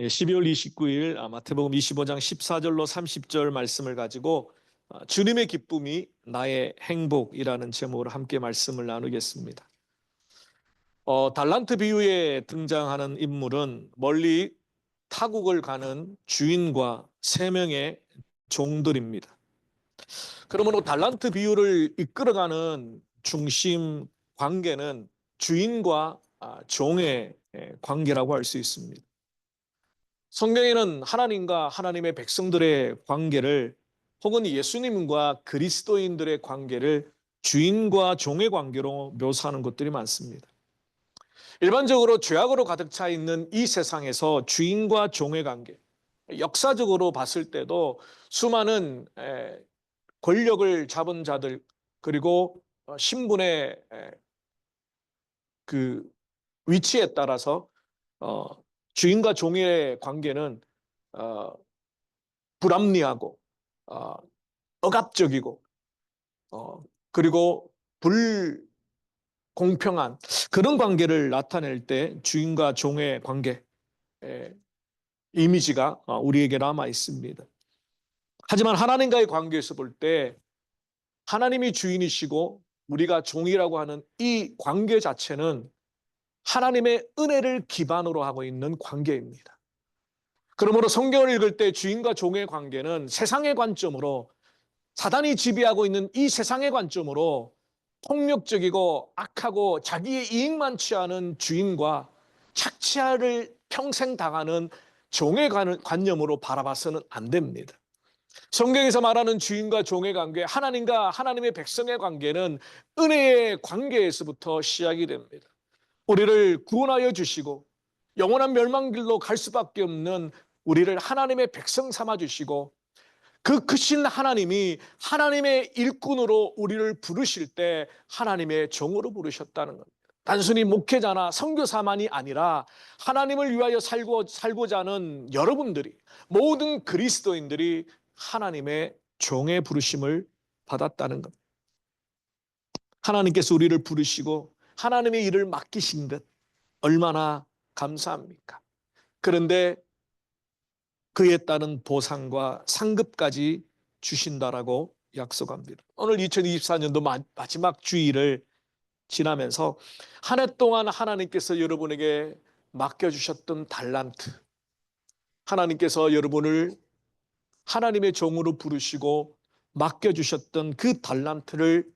12월 29일 마태복음 25장 14절로 30절 말씀을 가지고 주님의 기쁨이 나의 행복이라는 제목으로 함께 말씀을 나누겠습니다. 달란트 비유에 등장하는 인물은 멀리 타국을 가는 주인과 세 명의 종들입니다. 그러므로 달란트 비유를 이끌어가는 중심 관계는 주인과 종의 관계라고 할 수 있습니다. 성경에는 하나님과 하나님의 백성들의 관계를 혹은 예수님과 그리스도인들의 관계를 주인과 종의 관계로 묘사하는 것들이 많습니다. 일반적으로 죄악으로 가득 차 있는 이 세상에서 주인과 종의 관계, 역사적으로 봤을 때도 수많은 권력을 잡은 자들 그리고 신분의 그 위치에 따라서 주인과 종의 관계는 불합리하고 억압적이고 그리고 불공평한 그런 관계를 나타낼 때 주인과 종의 관계 이미지가 우리에게 남아 있습니다. 하지만 하나님과의 관계에서 볼 때 하나님이 주인이시고 우리가 종이라고 하는 이 관계 자체는 하나님의 은혜를 기반으로 하고 있는 관계입니다. 그러므로 성경을 읽을 때 주인과 종의 관계는 세상의 관점으로 사단이 지배하고 있는 이 세상의 관점으로 폭력적이고 악하고 자기의 이익만 취하는 주인과 착취를 평생 당하는 종의 관념으로 바라봐서는 안 됩니다. 성경에서 말하는 주인과 종의 관계, 하나님과 하나님의 백성의 관계는 은혜의 관계에서부터 시작이 됩니다. 우리를 구원하여 주시고 영원한 멸망길로 갈 수밖에 없는 우리를 하나님의 백성 삼아 주시고 그 크신 하나님이 하나님의 일꾼으로 우리를 부르실 때 하나님의 종으로 부르셨다는 겁니다. 단순히 목회자나 선교사만이 아니라 하나님을 위하여 살고자 하는 여러분들이 모든 그리스도인들이 하나님의 종의 부르심을 받았다는 겁니다. 하나님께서 우리를 부르시고 하나님의 일을 맡기신 것 얼마나 감사합니까? 그런데 그에 따른 보상과 상급까지 주신다라고 약속합니다. 오늘 2024년도 마지막 주일을 지나면서 한 해 동안 하나님께서 여러분에게 맡겨주셨던 달란트, 하나님께서 여러분을 하나님의 종으로 부르시고 맡겨주셨던 그 달란트를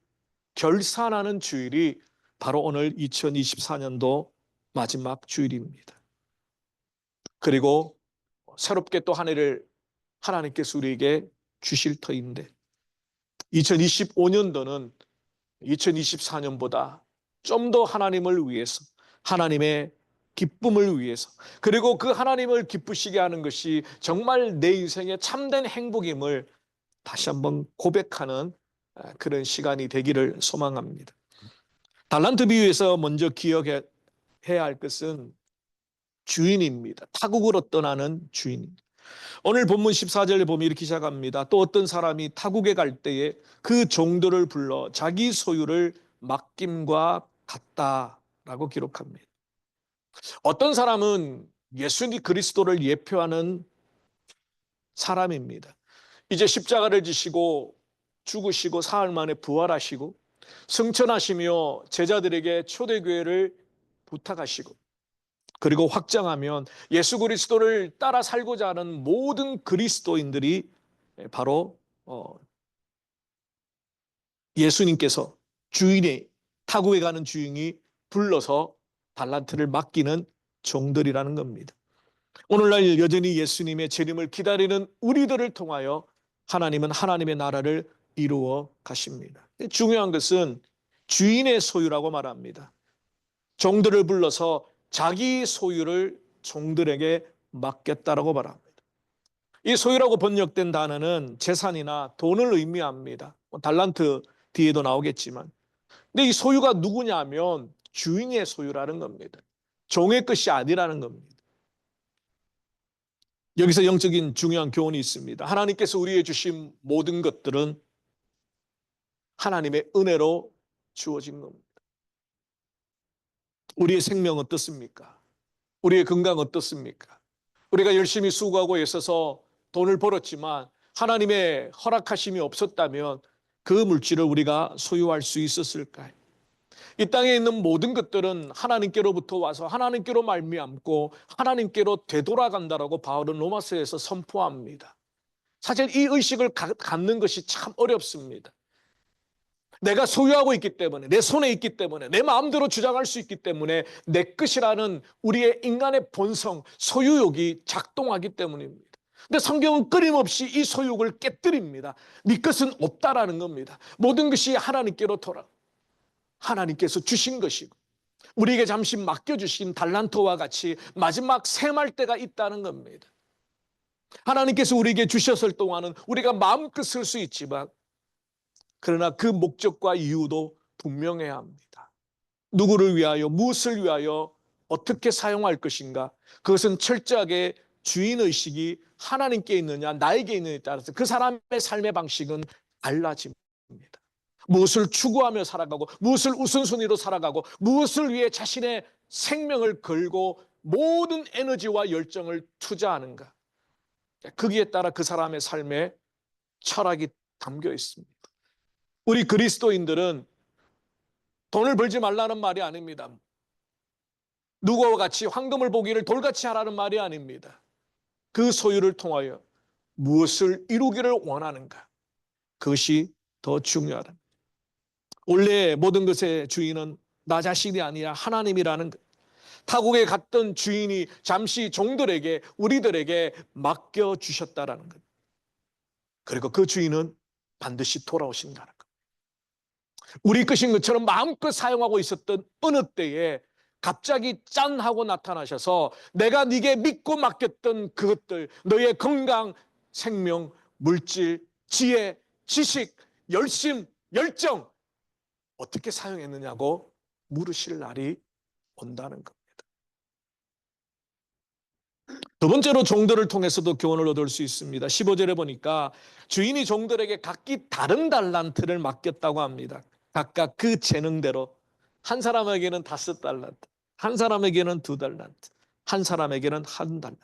결산하는 주일이 바로 오늘 2024년도 마지막 주일입니다. 그리고 새롭게 또 한 해를 하나님께서 우리에게 주실 터인데 2025년도는 2024년보다 좀 더 하나님을 위해서 하나님의 기쁨을 위해서 그리고 그 하나님을 기쁘시게 하는 것이 정말 내 인생의 참된 행복임을 다시 한번 고백하는 그런 시간이 되기를 소망합니다. 달란트 비유에서 먼저 기억해야 할 것은 주인입니다. 타국으로 떠나는 주인입니다. 오늘 본문 14절에 보면 이렇게 시작합니다. 또 어떤 사람이 타국에 갈 때에 그 종들을 불러 자기 소유를 맡김과 같다라고 기록합니다. 어떤 사람은 예수님 그리스도를 예표하는 사람입니다. 이제 십자가를 지시고 죽으시고 사흘 만에 부활하시고 승천하시며 제자들에게 초대교회를 부탁하시고 그리고 확장하면 예수 그리스도를 따라 살고자 하는 모든 그리스도인들이 바로 예수님께서 주인이 타국에 가는 주인이 불러서 달란트를 맡기는 종들이라는 겁니다. 오늘날 여전히 예수님의 재림을 기다리는 우리들을 통하여 하나님은 하나님의 나라를 이루어 가십니다. 중요한 것은 주인의 소유라고 말합니다. 종들을 불러서 자기 소유를 종들에게 맡겼다라고 말합니다. 이 소유라고 번역된 단어는 재산이나 돈을 의미합니다. 달란트 뒤에도 나오겠지만. 근데 이 소유가 누구냐면 주인의 소유라는 겁니다. 종의 것이 아니라는 겁니다. 여기서 영적인 중요한 교훈이 있습니다. 하나님께서 우리에게 주신 모든 것들은 하나님의 은혜로 주어진 겁니다. 우리의 생명 어떻습니까? 우리의 건강 어떻습니까? 우리가 열심히 수고하고 애써서 돈을 벌었지만 하나님의 허락하심이 없었다면 그 물질을 우리가 소유할 수 있었을까요? 이 땅에 있는 모든 것들은 하나님께로부터 와서 하나님께로 말미암고 하나님께로 되돌아간다라고 바울은 로마서에서 선포합니다. 사실 이 의식을 갖는 것이 참 어렵습니다. 내가 소유하고 있기 때문에, 내 손에 있기 때문에, 내 마음대로 주장할 수 있기 때문에 내 것이라는 우리의 인간의 본성, 소유욕이 작동하기 때문입니다. 근데 성경은 끊임없이 이 소유욕을 깨뜨립니다. 네 것은 없다라는 겁니다. 모든 것이 하나님께로 돌아. 하나님께서 주신 것이고 우리에게 잠시 맡겨주신 달란트와 같이 마지막 샘할 때가 있다는 겁니다. 하나님께서 우리에게 주셨을 동안은 우리가 마음껏 쓸 수 있지만 그러나 그 목적과 이유도 분명해야 합니다. 누구를 위하여, 무엇을 위하여, 어떻게 사용할 것인가? 그것은 철저하게 주인의식이 하나님께 있느냐 나에게 있느냐에 따라서 그 사람의 삶의 방식은 달라집니다. 무엇을 추구하며 살아가고 무엇을 우선순위로 살아가고 무엇을 위해 자신의 생명을 걸고 모든 에너지와 열정을 투자하는가? 거기에 따라 그 사람의 삶에 철학이 담겨 있습니다. 우리 그리스도인들은 돈을 벌지 말라는 말이 아닙니다. 누구와 같이 황금을 보기를 돌같이 하라는 말이 아닙니다. 그 소유를 통하여 무엇을 이루기를 원하는가? 그것이 더 중요하다. 원래 모든 것의 주인은 나 자신이 아니라 하나님이라는 것. 타국에 갔던 주인이 잠시 종들에게 우리들에게 맡겨주셨다라는 것. 그리고 그 주인은 반드시 돌아오신다는 것. 우리 것인 것처럼 마음껏 사용하고 있었던 어느 때에 갑자기 짠 하고 나타나셔서 내가 네게 믿고 맡겼던 그것들, 너의 건강, 생명, 물질, 지혜, 지식, 열심, 열정 어떻게 사용했느냐고 물으실 날이 온다는 겁니다. 두 번째로 종들을 통해서도 교훈을 얻을 수 있습니다. 15절에 보니까 주인이 종들에게 각기 다른 달란트를 맡겼다고 합니다. 각각 그 재능대로 한 사람에게는 5달란트, 한 사람에게는 2달란트, 한 사람에게는 1달란트.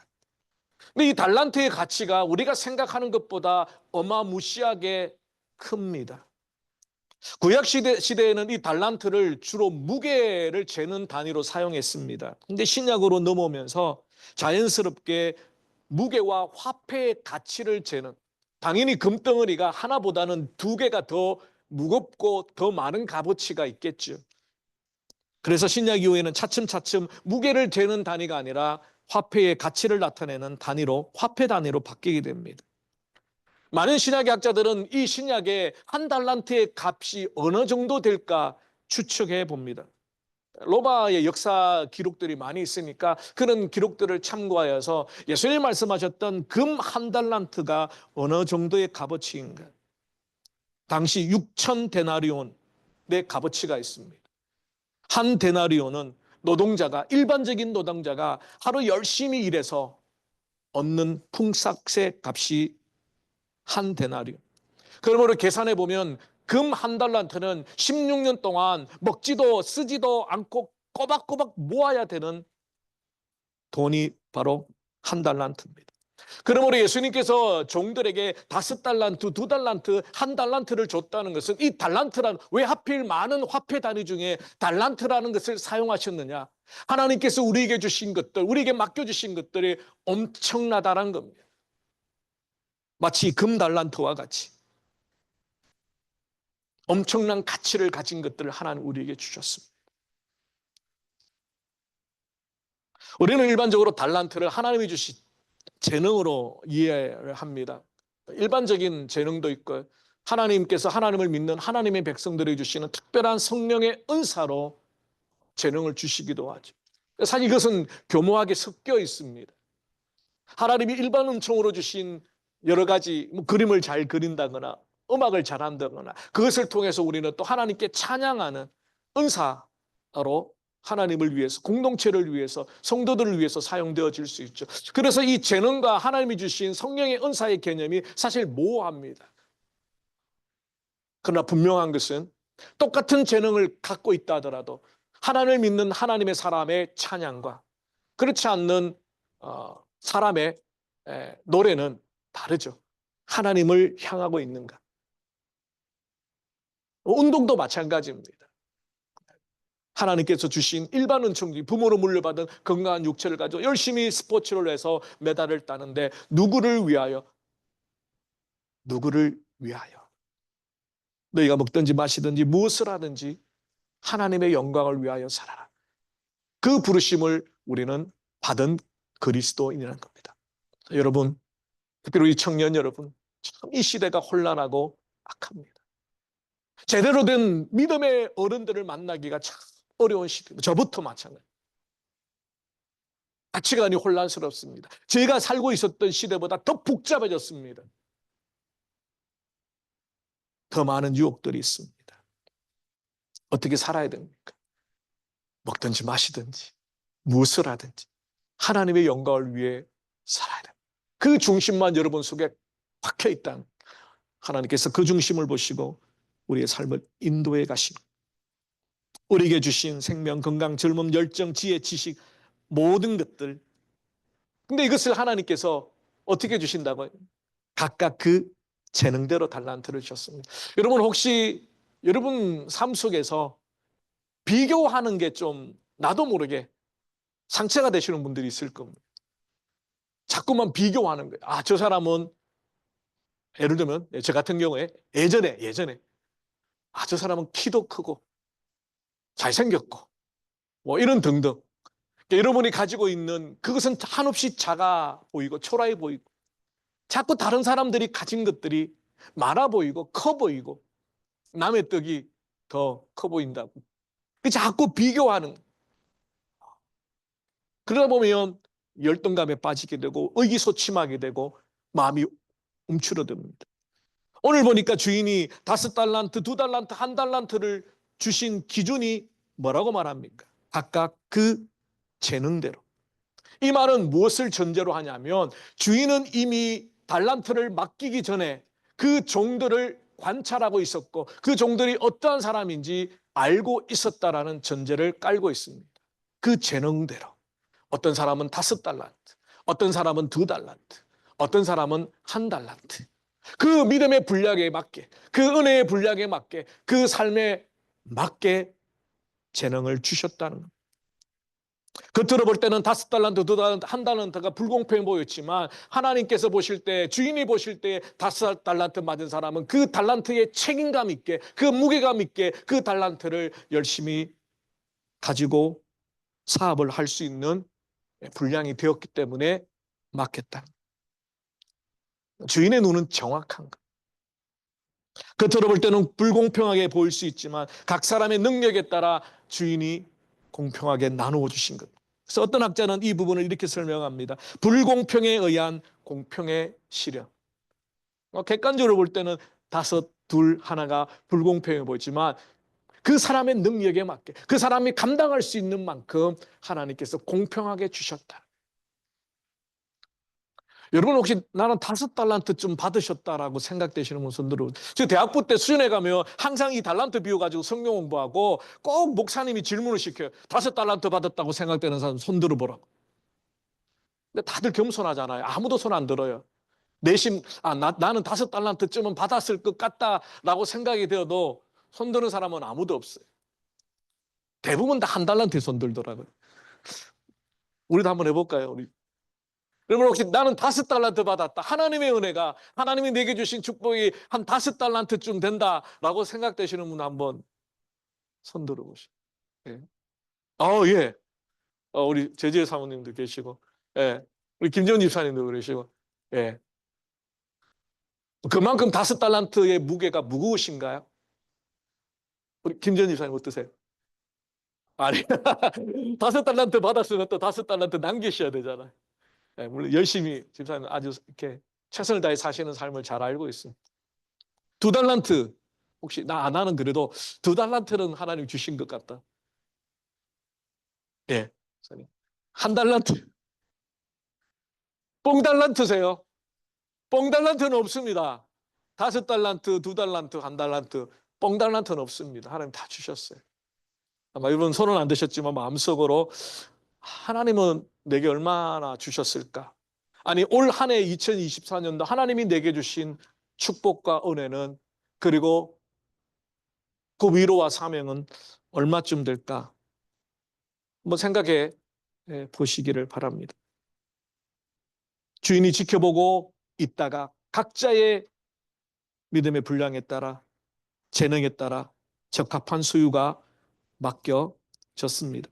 근데 이 달란트의 가치가 우리가 생각하는 것보다 어마무시하게 큽니다. 구약 시대에는 이 달란트를 주로 무게를 재는 단위로 사용했습니다. 근데 신약으로 넘어오면서 자연스럽게 무게와 화폐의 가치를 재는, 당연히 금덩어리가 하나보다는 2개가 더 무겁고 더 많은 값어치가 있겠죠. 그래서 신약 이후에는 차츰차츰 무게를 재는 단위가 아니라 화폐의 가치를 나타내는 단위로, 화폐 단위로 바뀌게 됩니다. 많은 신약학자들은 이 신약의 1달란트의 값이 어느 정도 될까 추측해 봅니다. 로마의 역사 기록들이 많이 있으니까 그런 기록들을 참고하여서 예수님 말씀하셨던 금 1달란트가 어느 정도의 값어치인가. 당시 6,000데나리온의 값어치가 있습니다. 한 데나리온은 노동자가, 일반적인 노동자가 하루 열심히 일해서 얻는 품삯의 값이 한 데나리온. 그러므로 계산해 보면 금 1달란트는 16년 동안 먹지도 쓰지도 않고 꼬박꼬박 모아야 되는 돈이 바로 1달란트입니다. 그러므로 예수님께서 종들에게 5달란트, 2달란트, 1달란트를 줬다는 것은 이 달란트란, 왜 하필 많은 화폐 단위 중에 달란트라는 것을 사용하셨느냐? 하나님께서 우리에게 주신 것들, 우리에게 맡겨주신 것들이 엄청나다는 겁니다. 마치 금 달란트와 같이 엄청난 가치를 가진 것들을 하나님 우리에게 주셨습니다. 우리는 일반적으로 달란트를 하나님이 주신 재능으로 이해를 합니다. 일반적인 재능도 있고 하나님께서 하나님을 믿는 하나님의 백성들에게 주시는 특별한 성령의 은사로 재능을 주시기도 하죠. 사실 이것은 교묘하게 섞여 있습니다. 하나님이 일반 은총으로 주신 여러 가지 그림을 잘 그린다거나 음악을 잘한다거나 그것을 통해서 우리는 또 하나님께 찬양하는 은사로 하나님을 위해서, 공동체를 위해서, 성도들을 위해서 사용되어질 수 있죠. 그래서 이 재능과 하나님이 주신 성령의 은사의 개념이 사실 모호합니다. 그러나 분명한 것은 똑같은 재능을 갖고 있다 하더라도 하나님을 믿는 하나님의 사람의 찬양과 그렇지 않는 사람의 노래는 다르죠. 하나님을 향하고 있는가. 운동도 마찬가지입니다. 하나님께서 주신 일반 은총이 부모로 물려받은 건강한 육체를 가지고 열심히 스포츠를 해서 메달을 따는데 누구를 위하여? 누구를 위하여? 너희가 먹든지 마시든지 무엇을 하든지 하나님의 영광을 위하여 살아라. 그 부르심을 우리는 받은 그리스도인이라는 겁니다. 여러분, 특별히 청년 여러분, 참 이 시대가 혼란하고 악합니다. 제대로 된 믿음의 어른들을 만나기가 참 어려운 시대입니다. 저부터 마찬가지. 가치관이 혼란스럽습니다. 제가 살고 있었던 시대보다 더 복잡해졌습니다. 더 많은 유혹들이 있습니다. 어떻게 살아야 됩니까? 먹든지 마시든지 무엇을 하든지 하나님의 영광을 위해 살아야 됩니다. 그 중심만 여러분 속에 박혀 있다는 하나님께서 그 중심을 보시고 우리의 삶을 인도해 가시는 우리에게 주신 생명, 건강, 젊음, 열정, 지혜, 지식 모든 것들. 근데 이것을 하나님께서 어떻게 주신다고요? 각각 그 재능대로 달란트를 주셨습니다. 여러분 혹시 여러분 삶 속에서 비교하는 게 좀 나도 모르게 상처가 되시는 분들이 있을 겁니다. 자꾸만 비교하는 거예요. 아, 저 사람은 예를 들면 저 같은 경우에 예전에 아, 저 사람은 키도 크고 잘생겼고 뭐 이런 등등. 여러분이 가지고 있는 그것은 한없이 작아 보이고 초라해 보이고 자꾸 다른 사람들이 가진 것들이 많아 보이고 커 보이고 남의 떡이 더 커 보인다고. 자꾸 비교하는. 그러다 보면 열등감에 빠지게 되고 의기소침하게 되고 마음이 움츠러듭니다. 오늘 보니까 주인이 5달란트, 2달란트, 1달란트를 주신 기준이 뭐라고 말합니까? 각각 그 재능대로. 이 말은 무엇을 전제로 하냐면 주인은 이미 달란트를 맡기기 전에 그 종들을 관찰하고 있었고 그 종들이 어떠한 사람인지 알고 있었다라는 전제를 깔고 있습니다. 그 재능대로. 어떤 사람은 5달란트, 어떤 사람은 2달란트, 어떤 사람은 1달란트. 그 믿음의 분량에 맞게, 그 은혜의 분량에 맞게, 그 삶에 맞게 재능을 주셨다는 겁니다. 겉으로 볼 때는 5달란트, 2달란트, 1달란트가 불공평해 보였지만 하나님께서 보실 때, 주인이 보실 때 5달란트 맞은 사람은 그 달란트에 책임감 있게, 그 무게감 있게 그 달란트를 열심히 가지고 사업을 할 수 있는 분량이 되었기 때문에 맡겼다. 주인의 눈은 정확한 것. 겉으로 볼 때는 불공평하게 보일 수 있지만 각 사람의 능력에 따라 주인이 공평하게 나누어 주신 것. 그래서 어떤 학자는 이 부분을 이렇게 설명합니다. 불공평에 의한 공평의 실현. 객관적으로 볼 때는 5, 2, 1가 불공평해 보이지만 그 사람의 능력에 맞게 그 사람이 감당할 수 있는 만큼 하나님께서 공평하게 주셨다. 여러분 혹시 나는 5달란트쯤 받으셨다라고 생각되시는 분 손 들어. 저 대학부 때 수련회 가면 항상 이 달란트 비유 가지고 성경 공부하고 꼭 목사님이 질문을 시켜요. 5달란트 받았다고 생각되는 사람 손 들어보라고. 근데 다들 겸손하잖아요. 아무도 손 안 들어요. 내심 나는 5달란트쯤은 받았을 것 같다라고 생각이 되어도 손 드는 사람은 아무도 없어요. 대부분 다 1달란트에 손 들더라고요. 우리도 한번 해볼까요? 여러분 혹시 나는 5달란트 받았다. 하나님의 은혜가 하나님이 내게 주신 축복이 한 5달란트쯤 된다라고 생각되시는 분 한번 손 들어보시죠. 예. 예. 우리 제지혜 사모님도 계시고, 예. 우리 김재훈 집사님도 그러시고, 예. 그만큼 5달란트의 무게가 무거우신가요? 우리 김재훈 집사님 어떠세요? 아니, 5달란트 받았으면 또 5달란트 남기셔야 되잖아요. 예, 물론 열심히 집사님 아주 이렇게 최선을 다해 사시는 삶을 잘 알고 있습니다. 2달란트 혹시 나는 그래도 2달란트는 하나님 주신 것 같다. 예, 1달란트 뽕달란트세요. 뽕달란트는 없습니다. 5달란트, 2달란트, 1달란트 뽕달란트는 없습니다. 하나님 다 주셨어요. 아마 여러분 손은 안 드셨지만 마음속으로 하나님은 내게 얼마나 주셨을까? 아니, 올 한 해 2024년도 하나님이 내게 주신 축복과 은혜는, 그리고 그 위로와 사명은 얼마쯤 될까? 한번 생각해 보시기를 바랍니다. 주인이 지켜보고 있다가 각자의 믿음의 분량에 따라, 재능에 따라 적합한 소유가 맡겨졌습니다.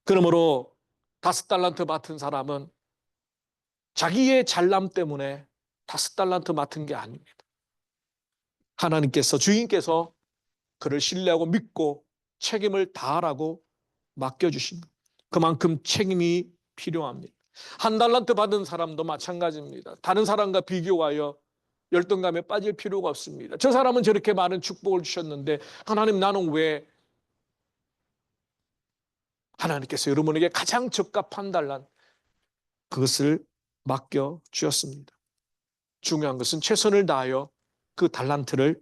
그러므로 5달란트 맡은 사람은 자기의 잘남 때문에 5달란트 맡은 게 아닙니다. 하나님께서, 주인께서 그를 신뢰하고 믿고 책임을 다하라고 맡겨주신 것. 그만큼 책임이 필요합니다. 1달란트 받은 사람도 마찬가지입니다. 다른 사람과 비교하여 열등감에 빠질 필요가 없습니다. 저 사람은 저렇게 많은 축복을 주셨는데 하나님, 나는 왜? 하나님께서 여러분에게 가장 적합한 달란, 그것을 맡겨주셨습니다. 중요한 것은 최선을 다하여 그 달란트를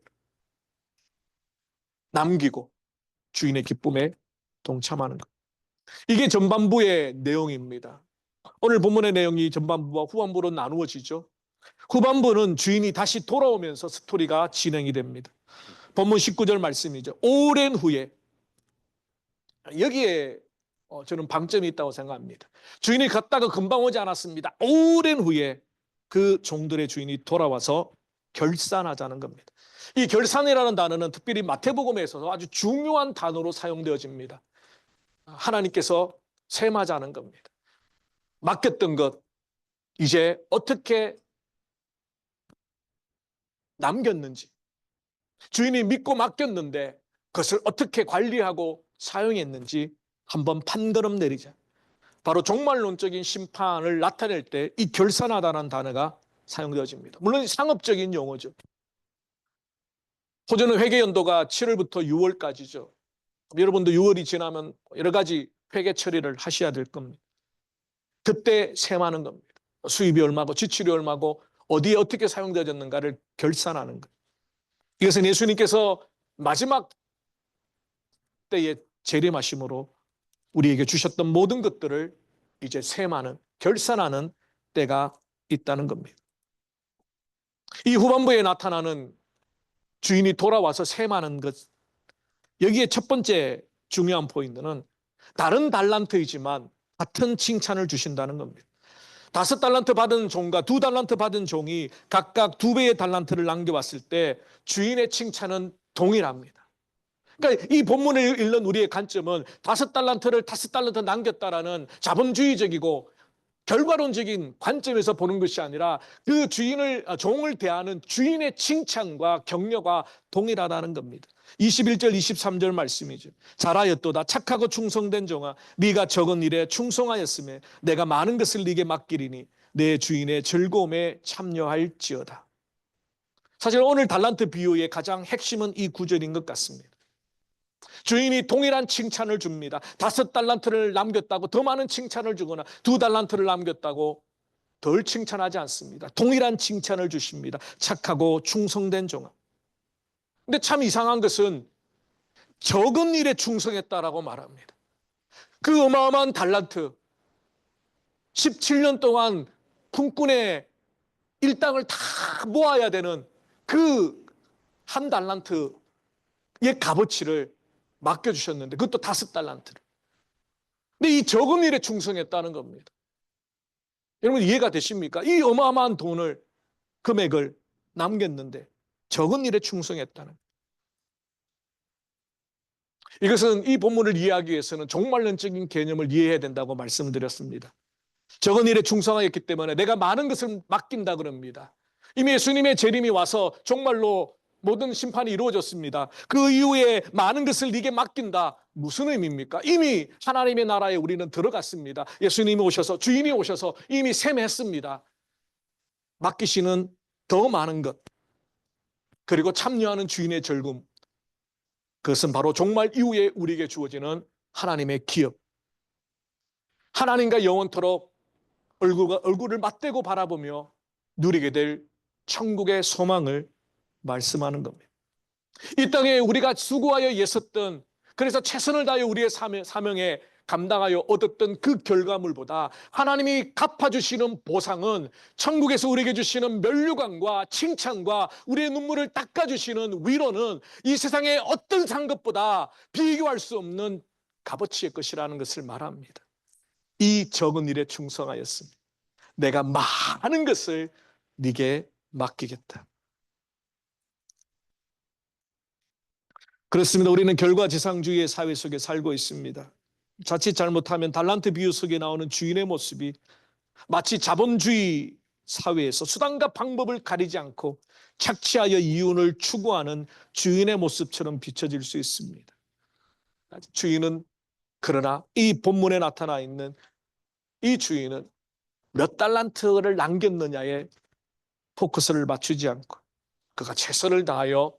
남기고 주인의 기쁨에 동참하는 것. 이게 전반부의 내용입니다. 오늘 본문의 내용이 전반부와 후반부로 나누어지죠. 후반부는 주인이 다시 돌아오면서 스토리가 진행이 됩니다. 본문 19절 말씀이죠. 오랜 후에, 여기에 저는 방점이 있다고 생각합니다. 주인이 갔다가 금방 오지 않았습니다. 오랜 후에 그 종들의 주인이 돌아와서 결산하자는 겁니다. 이 결산이라는 단어는 특별히 마태복음에서 아주 중요한 단어로 사용되어집니다. 하나님께서 셈하자는 겁니다. 맡겼던 것, 이제 어떻게 남겼는지, 주인이 믿고 맡겼는데 그것을 어떻게 관리하고 사용했는지 한번 판가름 내리자. 바로 종말론적인 심판을 나타낼 때 이 결산하다는 단어가 사용되어집니다. 물론 상업적인 용어죠. 호주는 회계 연도가 7월부터 6월까지죠. 여러분도 6월이 지나면 여러 가지 회계 처리를 하셔야 될 겁니다. 그때 셈하는 겁니다. 수입이 얼마고 지출이 얼마고 어디에 어떻게 사용되어졌는가를 결산하는 것. 이것은 예수님께서 마지막 때에 재림하심으로 우리에게 주셨던 모든 것들을 이제 셈하는, 결산하는 때가 있다는 겁니다. 이 후반부에 나타나는 주인이 돌아와서 셈하는 것, 여기에 첫 번째 중요한 포인트는 다른 달란트이지만 같은 칭찬을 주신다는 겁니다. 5달란트 받은 종과 2달란트 받은 종이 각각 2배의 달란트를 남겨왔을 때 주인의 칭찬은 동일합니다. 그러니까 이 본문을 읽는 우리의 관점은 5달란트를 5달란트 남겼다라는 자본주의적이고 결과론적인 관점에서 보는 것이 아니라 그 종을 대하는 주인의 칭찬과 격려가 동일하다는 겁니다. 21절 23절 말씀이죠. 잘하였도다 착하고 충성된 종아, 네가 적은 일에 충성하였으며 내가 많은 것을 네게 맡기리니 내 주인의 즐거움에 참여할지어다. 사실 오늘 달란트 비유의 가장 핵심은 이 구절인 것 같습니다. 주인이 동일한 칭찬을 줍니다. 5달란트를 남겼다고 더 많은 칭찬을 주거나 2달란트를 남겼다고 덜 칭찬하지 않습니다. 동일한 칭찬을 주십니다. 착하고 충성된 종아. 근데 참 이상한 것은 적은 일에 충성했다라고 말합니다. 그 어마어마한 달란트, 17년 동안 품꾼의 일당을 다 모아야 되는 그 한 달란트의 값어치를 맡겨주셨는데 그것도 5달란트를. 근데 이 적은 일에 충성했다는 겁니다. 여러분 이해가 되십니까? 이 어마어마한 돈을, 금액을 남겼는데 적은 일에 충성했다는. 이것은 이 본문을 이해하기 위해서는 종말론적인 개념을 이해해야 된다고 말씀드렸습니다. 적은 일에 충성하였기 때문에 내가 많은 것을 맡긴다 그럽니다. 이미 예수님의 재림이 와서 정말로 모든 심판이 이루어졌습니다. 그 이후에 많은 것을 네게 맡긴다. 무슨 의미입니까? 이미 하나님의 나라에 우리는 들어갔습니다. 예수님이 오셔서, 주인이 오셔서 이미 셈했습니다. 맡기시는 더 많은 것, 그리고 참여하는 주인의 즐거움, 그것은 바로 종말 이후에 우리에게 주어지는 하나님의 기업, 하나님과 영원토록 얼굴을 맞대고 바라보며 누리게 될 천국의 소망을 말씀하는 겁니다. 이 땅에 우리가 수고하여 애썼던, 그래서 최선을 다해 우리의 사명에 감당하여 얻었던 그 결과물보다 하나님이 갚아주시는 보상은, 천국에서 우리에게 주시는 면류관과 칭찬과 우리의 눈물을 닦아주시는 위로는 이 세상의 어떤 상급보다 비교할 수 없는 값어치의 것이라는 것을 말합니다. 이 적은 일에 충성하였습니다. 내가 많은 것을 네게 맡기겠다. 그렇습니다. 우리는 결과지상주의의 사회 속에 살고 있습니다. 자칫 잘못하면 달란트 비유 속에 나오는 주인의 모습이 마치 자본주의 사회에서 수단과 방법을 가리지 않고 착취하여 이윤을 추구하는 주인의 모습처럼 비춰질 수 있습니다. 주인은, 그러나 이 본문에 나타나 있는 이 주인은 몇 달란트를 남겼느냐에 포커스를 맞추지 않고 그가 최선을 다하여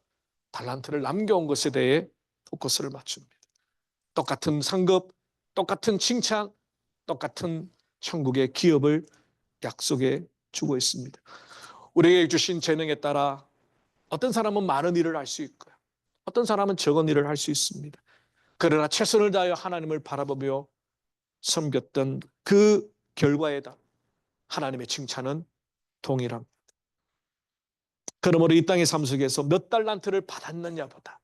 달란트를 남겨온 것에 대해 포커스를 맞춥니다. 똑같은 상급, 똑같은 칭찬, 똑같은 천국의 기업을 약속해 주고 있습니다. 우리에게 주신 재능에 따라 어떤 사람은 많은 일을 할 수 있고요, 어떤 사람은 적은 일을 할 수 있습니다. 그러나 최선을 다하여 하나님을 바라보며 섬겼던 그 결과에다 하나님의 칭찬은 동일합니다. 그러므로 이 땅의 삶 속에서 몇 달란트를 받았느냐보다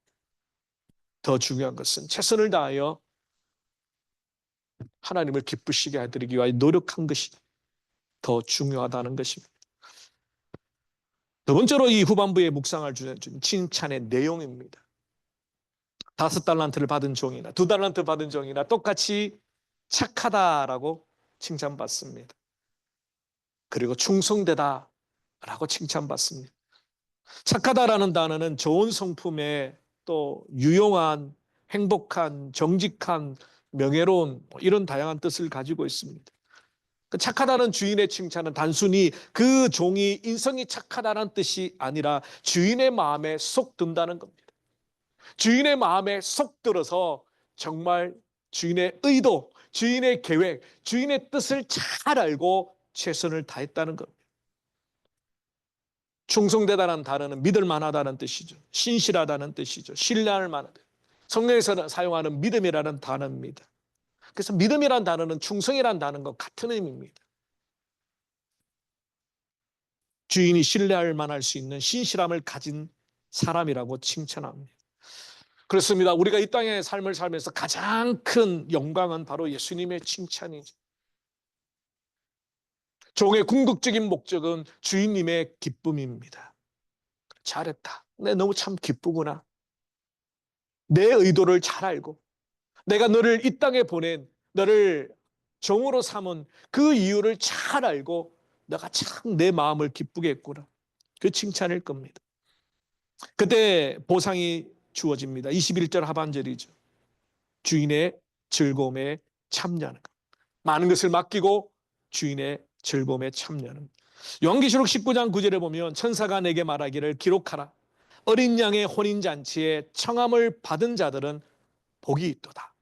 더 중요한 것은 최선을 다하여 하나님을 기쁘시게 해드리기 위하여 노력한 것이 더 중요하다는 것입니다. 두 번째로 이 후반부에 묵상할 주는 칭찬의 내용입니다. 5달란트를 받은 종이나 2달란트 받은 종이나 똑같이 착하다라고 칭찬받습니다. 그리고 충성되다라고 칭찬받습니다. 착하다라는 단어는 좋은 성품에 또 유용한, 행복한, 정직한, 명예로운 이런 다양한 뜻을 가지고 있습니다. 착하다는 주인의 칭찬은 단순히 그 종이 인성이 착하다는 뜻이 아니라 주인의 마음에 쏙 든다는 겁니다. 주인의 마음에 쏙 들어서 정말 주인의 의도, 주인의 계획, 주인의 뜻을 잘 알고 최선을 다했다는 겁니다. 충성되다는 단어는 믿을 만하다는 뜻이죠. 신실하다는 뜻이죠. 신뢰할 만하다. 성경에서 사용하는 믿음이라는 단어입니다. 그래서 믿음이라는 단어는 충성이라는 단어과 같은 의미입니다. 주인이 신뢰할 만할 수 있는 신실함을 가진 사람이라고 칭찬합니다. 그렇습니다. 우리가 이 땅의 삶을 살면서 가장 큰 영광은 바로 예수님의 칭찬이죠. 종의 궁극적인 목적은 주인님의 기쁨입니다. 잘했다. 내 너무 참 기쁘구나. 내 의도를 잘 알고 내가 너를 이 땅에 보낸, 너를 종으로 삼은 그 이유를 잘 알고 너가 참 내 마음을 기쁘게 했구나. 그 칭찬일 겁니다. 그때 보상이 주어집니다. 21절 하반절이죠. 주인의 즐거움에 참여하는 것. 많은 것을 맡기고 주인의 즐거움에 참여하는 것. 요한계시록 19장 9절에 보면 천사가 내게 말하기를 기록하라. 어린 양의 혼인잔치에 청함을 받은 자들은 복이 있도다.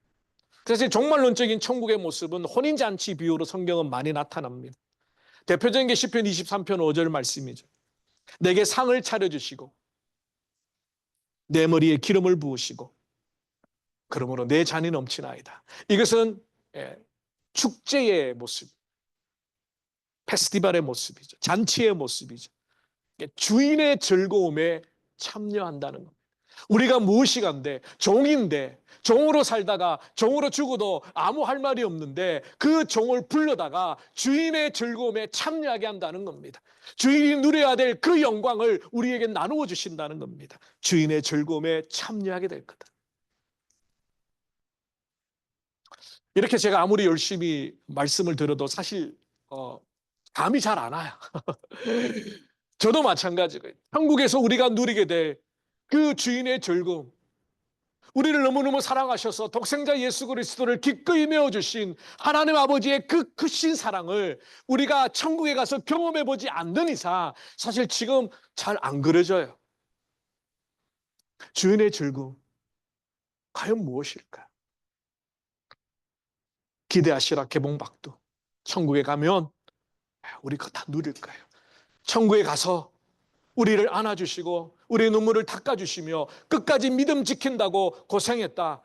그래서 종말론적인 천국의 모습은 혼인잔치 비유로 성경은 많이 나타납니다. 대표적인 게 시편 23편 5절 말씀이죠. 내게 상을 차려주시고 내 머리에 기름을 부으시고 그러므로 내 잔이 넘치나이다. 이것은 축제의 모습, 페스티벌의 모습이죠. 잔치의 모습이죠. 주인의 즐거움에 참여한다는 겁니다. 우리가 무엇이간데 종인데 종으로 살다가 종으로 죽어도 아무 할 말이 없는데 그 종을 불러다가 주인의 즐거움에 참여하게 한다는 겁니다. 주인이 누려야 될 그 영광을 우리에게 나누어 주신다는 겁니다. 주인의 즐거움에 참여하게 될 거다. 이렇게 제가 아무리 열심히 말씀을 들어도 사실 감이 잘 안 와요. 저도 마찬가지고요. 한국에서 우리가 누리게 될 그 주인의 즐거움, 우리를 너무너무 사랑하셔서 독생자 예수 그리스도를 기꺼이 내어주신 하나님 아버지의 그 크신 사랑을 우리가 천국에 가서 경험해 보지 않는 이상 사실 지금 잘 안 그려져요. 주인의 즐거움, 과연 무엇일까? 기대하시라 개봉박두. 천국에 가면 우리 그거 다 누릴 거예요. 천국에 가서 우리를 안아주시고 우리의 눈물을 닦아주시며 끝까지 믿음 지킨다고 고생했다.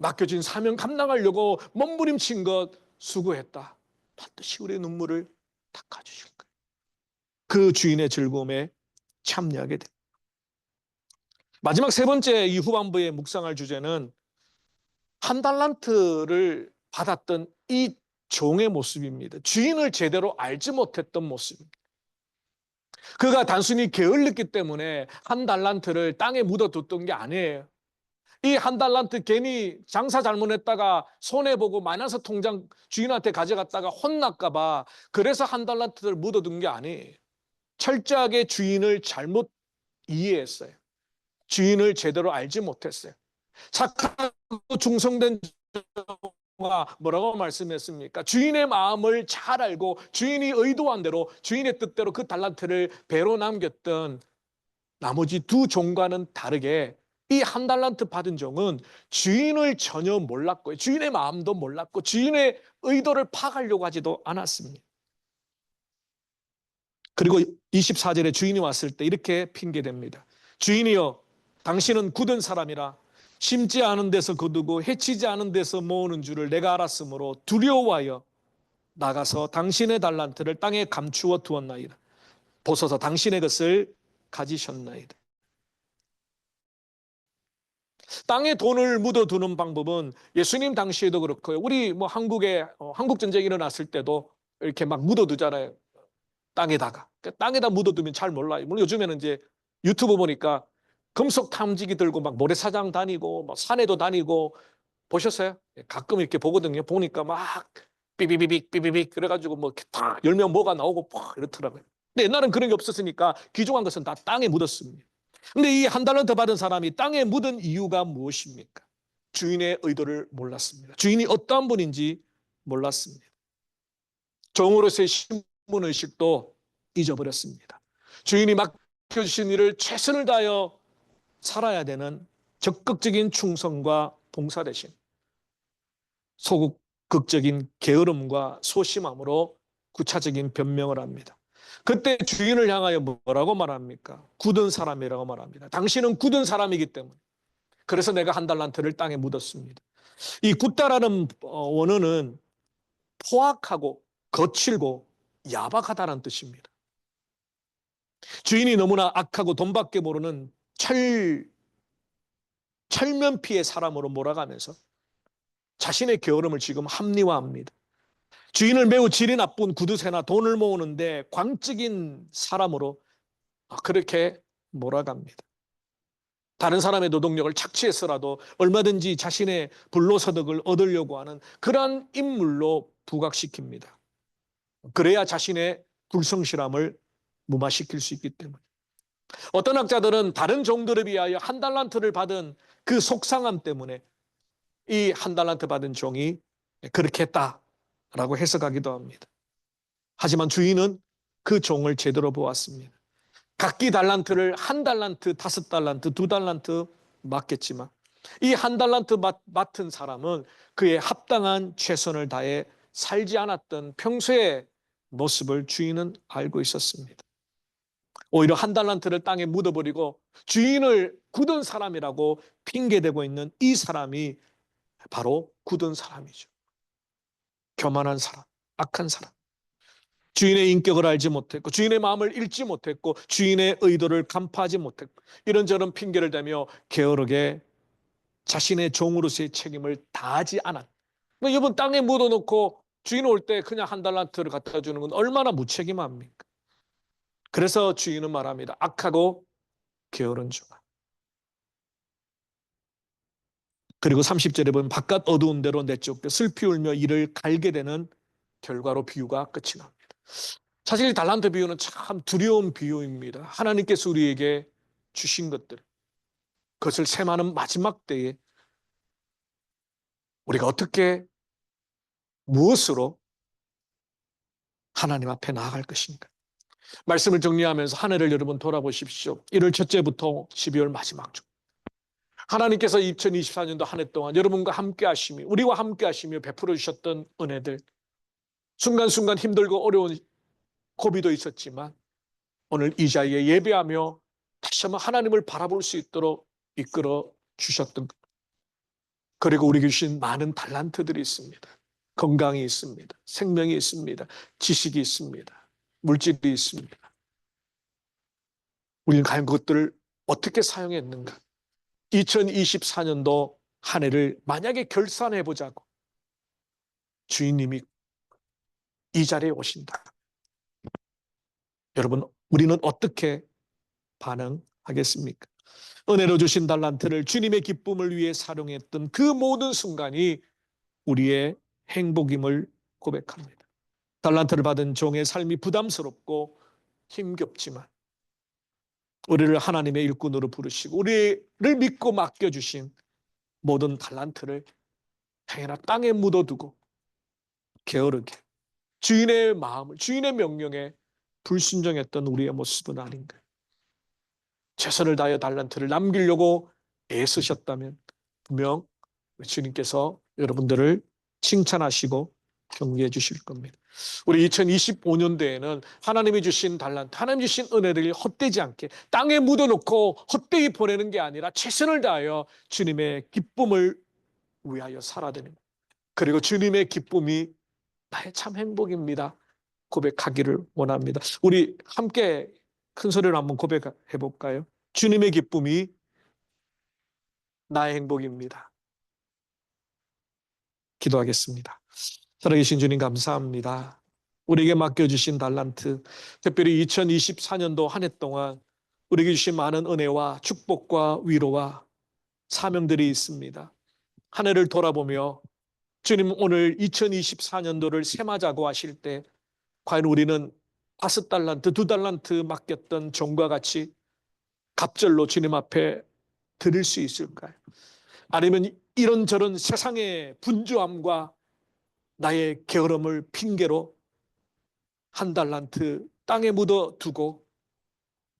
맡겨진 사명 감당하려고 몸부림친 것 수고했다. 반드시 우리의 눈물을 닦아주실 거예요. 그 주인의 즐거움에 참여하게 됩니다. 마지막 세 번째 이 후반부에 묵상할 주제는 한 달란트를 받았던 이 종의 모습입니다. 주인을 제대로 알지 못했던 모습입니다. 그가 단순히 게을렀기 때문에 한 달란트를 땅에 묻어뒀던 게 아니에요. 이 한 달란트 괜히 장사 잘못했다가 손해보고 마이너스 통장 주인한테 가져갔다가 혼날까 봐 그래서 한 달란트를 묻어둔 게 아니에요. 철저하게 주인을 잘못 이해했어요. 주인을 제대로 알지 못했어요. 착하고 충성된 종아 뭐라고 말씀했습니까? 주인의 마음을 잘 알고 주인이 의도한 대로 주인의 뜻대로 그 달란트를 배로 남겼던 나머지 두 종과는 다르게 이 한 달란트 받은 종은 주인을 전혀 몰랐고 주인의 마음도 몰랐고 주인의 의도를 파악하려고 하지도 않았습니다. 그리고 24절에 주인이 왔을 때 이렇게 핑계댑니다. 주인이여, 당신은 굳은 사람이라 심지 않은 데서 거두고 해치지 않은 데서 모으는 줄을 내가 알았으므로 두려워하여 나가서 당신의 달란트를 땅에 감추어 두었나이다. 보소서 당신의 것을 가지셨나이다. 땅에 돈을 묻어두는 방법은 예수님 당시에도 그렇고요. 우리 뭐 한국에 한국 전쟁이 일어났을 때도 이렇게 막 묻어두잖아요. 땅에다가. 그러니까 땅에다 묻어두면 잘 몰라요. 물론 요즘에는 이제 유튜브 보니까 금속 탐지기 들고 막 모래사장 다니고 막 산에도 다니고 보셨어요? 가끔 이렇게 보거든요. 보니까 막 삐비비빅 삐비빅 그래가지고 뭐 이렇게 탁 열면 뭐가 나오고 막 이렇더라고요. 근데 옛날엔 그런 게 없었으니까 귀중한 것은 다 땅에 묻었습니다. 근데 이 한 달란트 받은 사람이 땅에 묻은 이유가 무엇입니까? 주인의 의도를 몰랐습니다. 주인이 어떠한 분인지 몰랐습니다. 종으로서의 신분의식도 잊어버렸습니다. 주인이 맡겨주신 일을 최선을 다하여 살아야 되는 적극적인 충성과 봉사 대신 소극적인 게으름과 소심함으로 구차적인 변명을 합니다. 그때 주인을 향하여 뭐라고 말합니까? 굳은 사람이라고 말합니다. 당신은 굳은 사람이기 때문에. 그래서 내가 한 달란트를 땅에 묻었습니다. 이 굳다라는 원어는 포악하고 거칠고 야박하다는 뜻입니다. 주인이 너무나 악하고 돈밖에 모르는 철면피의 사람으로 몰아가면서 자신의 게으름을 지금 합리화합니다. 주인을 매우 질이 나쁜 구두쇠나 돈을 모으는데 광적인 사람으로 그렇게 몰아갑니다. 다른 사람의 노동력을 착취해서라도 얼마든지 자신의 불로소득을 얻으려고 하는 그러한 인물로 부각시킵니다. 그래야 자신의 불성실함을 무마시킬 수 있기 때문에. 어떤 학자들은 다른 종들에 비하여 한 달란트를 받은 그 속상함 때문에 이 한 달란트 받은 종이 그렇게 했다라고 해석하기도 합니다. 하지만 주인은 그 종을 제대로 보았습니다. 각기 달란트를 한 달란트, 5달란트, 2달란트 맡겼지만 이 한 달란트 맡은 사람은 그의 합당한 최선을 다해 살지 않았던 평소의 모습을 주인은 알고 있었습니다. 오히려 한 달란트를 땅에 묻어버리고 주인을 굳은 사람이라고 핑계대고 있는 이 사람이 바로 굳은 사람이죠. 교만한 사람, 악한 사람. 주인의 인격을 알지 못했고 주인의 마음을 읽지 못했고 주인의 의도를 간파하지 못했고 이런저런 핑계를 대며 게으르게 자신의 종으로서의 책임을 다하지 않았. 여러분 땅에 묻어놓고 주인 올 때 그냥 한 달란트를 갖다 주는 건 얼마나 무책임합니까? 그래서 주인은 말합니다. 악하고 게으른 종아. 그리고 30절에 보면 바깥 어두운 데로 내쫓겨 슬피 울며 이를 갈게 되는 결과로 비유가 끝이 납니다. 사실 달란트 비유는 참 두려운 비유입니다. 하나님께서 우리에게 주신 것들, 그것을 셈하는 마지막 때에 우리가 어떻게 무엇으로 하나님 앞에 나아갈 것인가. 말씀을 정리하면서 한 해를 여러분 돌아보십시오. 1월 첫째부터 12월 마지막 주. 하나님께서 2024년도 한 해 동안 여러분과 함께 하시며 우리와 함께 하시며 베풀어 주셨던 은혜들, 순간순간 힘들고 어려운 고비도 있었지만 오늘 이 자리에 예배하며 다시 한번 하나님을 바라볼 수 있도록 이끌어 주셨던 것. 그리고 우리에게 주신 많은 달란트들이 있습니다. 건강이 있습니다. 생명이 있습니다. 지식이 있습니다. 물질이 있습니다. 우리는 과연 그것들을 어떻게 사용했는가? 2024년도 한 해를 만약에 결산해 보자고 주인님이 이 자리에 오신다. 여러분, 우리는 어떻게 반응하겠습니까? 은혜로 주신 달란트를 주님의 기쁨을 위해 사용했던 그 모든 순간이 우리의 행복임을 고백합니다. 달란트를 받은 종의 삶이 부담스럽고 힘겹지만 우리를 하나님의 일꾼으로 부르시고 우리를 믿고 맡겨주신 모든 달란트를 행여나 땅에 묻어두고 게으르게 주인의 마음을, 주인의 명령에 불순종했던 우리의 모습은 아닌가. 최선을 다하여 달란트를 남기려고 애쓰셨다면 분명 주님께서 여러분들을 칭찬하시고 경계해 주실 겁니다. 우리 2025년도에는 하나님이 주신 달란트, 하나님 주신 은혜들이 헛되지 않게 땅에 묻어놓고 헛되이 보내는 게 아니라 최선을 다하여 주님의 기쁨을 위하여 살아내는, 그리고 주님의 기쁨이 나의 참 행복입니다 고백하기를 원합니다. 우리 함께 큰 소리로 한번 고백해 볼까요? 주님의 기쁨이 나의 행복입니다. 기도하겠습니다. 살아계신 주님 감사합니다. 우리에게 맡겨주신 달란트, 특별히 2024년도 한 해 동안 우리에게 주신 많은 은혜와 축복과 위로와 사명들이 있습니다. 한 해를 돌아보며 주님 오늘 2024년도를 세마자고 하실 때 과연 우리는 5달란트, 2달란트 맡겼던 종과 같이 갑절로 주님 앞에 드릴 수 있을까요? 아니면 이런저런 세상의 분주함과 나의 게으름을 핑계로 1달란트 땅에 묻어두고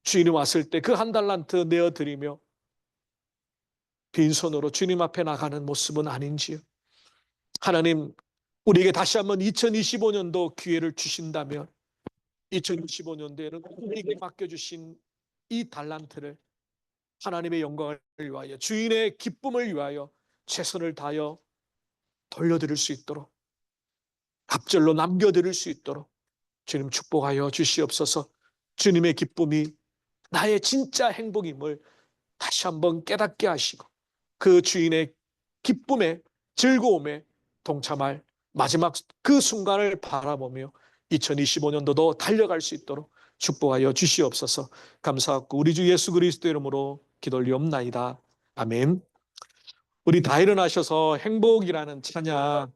주인이 왔을 때 그 1달란트 내어드리며 빈손으로 주님 앞에 나가는 모습은 아닌지요? 하나님, 우리에게 다시 한번 2025년도 기회를 주신다면 2025년도에는 우리에게 맡겨주신 이 달란트를 하나님의 영광을 위하여, 주인의 기쁨을 위하여 최선을 다하여 돌려드릴 수 있도록, 갑절로 남겨드릴 수 있도록 주님 축복하여 주시옵소서. 주님의 기쁨이 나의 진짜 행복임을 다시 한번 깨닫게 하시고 그 주인의 기쁨에, 즐거움에 동참할 마지막 그 순간을 바라보며 2025년도도 달려갈 수 있도록 축복하여 주시옵소서. 감사하고 우리 주 예수 그리스도 이름으로 기도리옵나이다. 아멘. 우리 다 일어나셔서 행복이라는 찬양